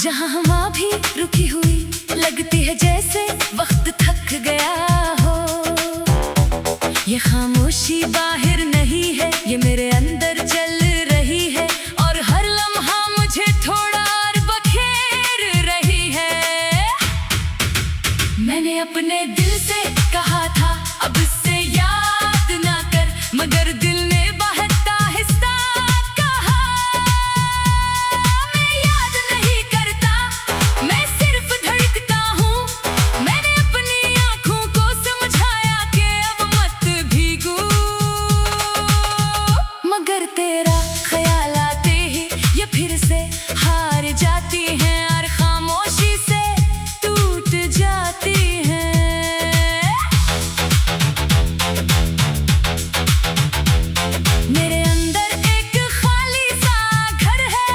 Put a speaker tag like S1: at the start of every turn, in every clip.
S1: जहाँ हवा भी रुकी हुई लगती है, जैसे वक्त थक गया हो। ये खामोशी बाहर नहीं है, ये मेरे अंदर चल रही है, और हर लम्हा मुझे थोड़ा और बखेर रही है। मैंने अपने दिल से कहा था अब इससे याद ना कर, मगर दिल ने बहता हिस्सा कहा। मैं याद नहीं करता, मैं सिर्फ धड़कता हूँ। मैंने अपनी आँखों को समझाया कि अब मत भीगो, मगर तेरा ख्याल आते ही ये फिर से हार जाती हैं और खामोशी से टूट जाती हैं। मेरे अंदर एक खाली सा घर है,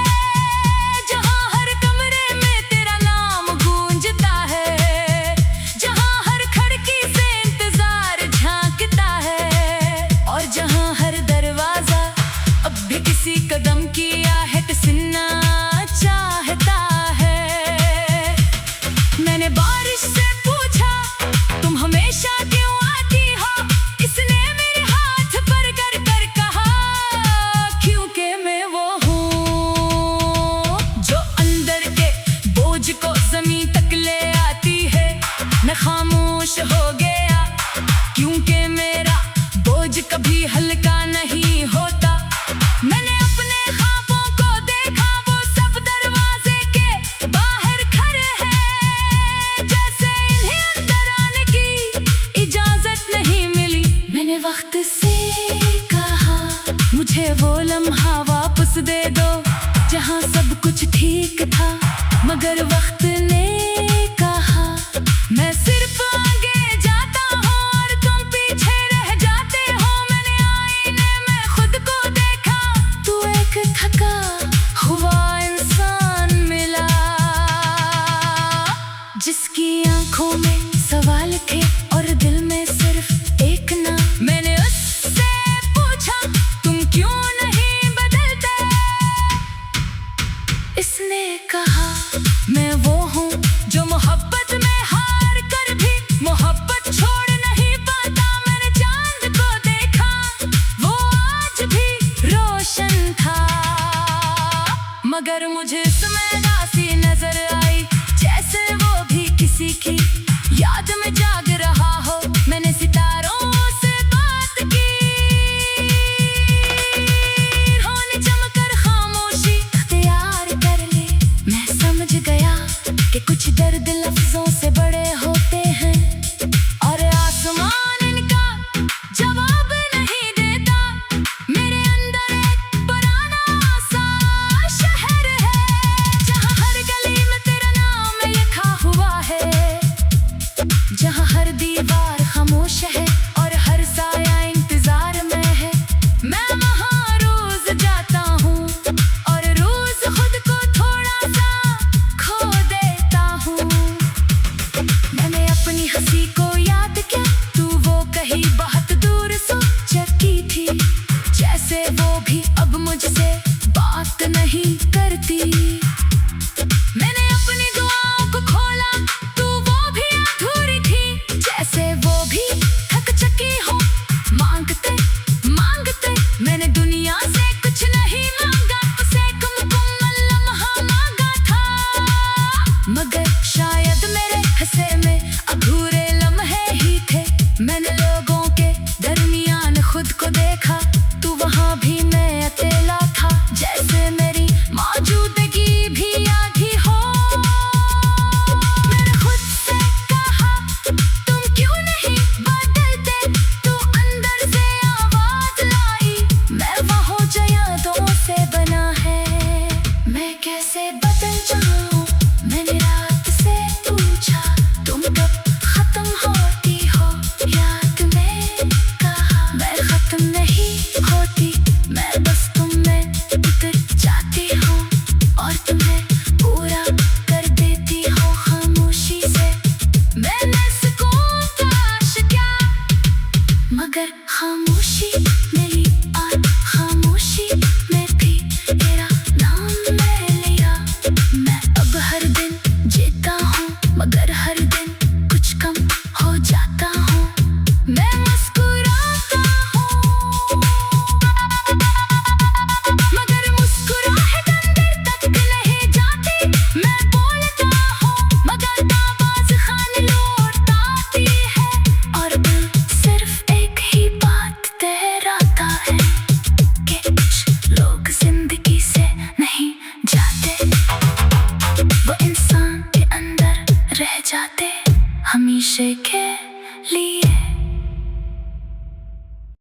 S1: जहाँ हर कमरे में तेरा नाम गूंजता है, जहाँ हर खिड़की से इंतजार झांकता है, और जहाँ हर दरवाजा अब भी किसी कदम की आहट सुनना चाहता है। मैंने बारिश से पूछा तुम हमेशा क्यों आती हो, इसने मेरे हाथ पर कर कर कहा, क्योंकि मैं वो हूँ जो अंदर के बोझ को जमीन तक ले आती है। मैं खामोश हो गया क्योंकि मेरा बोझ कभी हल्का नहीं होता। मैंने अपने ख्वाबों को देखा, वो सब दरवाजे के बाहर खड़े हैं, जैसे इन्हें अंदर आने की इजाजत नहीं मिली। मैंने वक्त से कहा मुझे वो लम्हा वापस दे दो जहाँ सब कुछ ठीक था, मगर वक्त ने कहा मैं सिर्फ आगे जाता हूँ और तुम पीछे रह जाते हो। मैंने आईने में खुद को देखा, तू एक थका हुआ इंसान मिला, जिसकी आंखों में सवाल थे और दिल में सिर्फ एक ना। मैंने उससे पूछा तुम क्यों नहीं बदलते, इसने कहा मैं वो हूँ जो मोहब्बत में हार कर भी मोहब्बत छोड़ नहीं पाता। मैंने चांद को देखा, वो आज भी रोशन था, मगर मुझे इसमें दासी नजर आई, जैसे वो भी किसी की याद में जाग रहा हो। मैंने सितारों से बात की, उन्होंने चमकर खामोशी इख्तियार कर ली। मैं समझ गया कि कुछ दर्द लफ्जों से बड़े होते हैं, और आसमान इनका जवाब नहीं देता। मेरे अंदर एक पुराना सा शहर है, जहाँ हर गली में तेरा नाम लिखा हुआ है, जहाँ हर दीवार खामोश है और हर साया इंतजार में है। मैं वहाँ रोज जाता हूँ और रोज खुद को थोड़ा सा खो देता हूँ। मैंने अपनी हंसी को याद किया, तू वो कहीं बहुत दूर सो चुकी थी, जैसे वो भी अब मुझसे बात नहीं करती।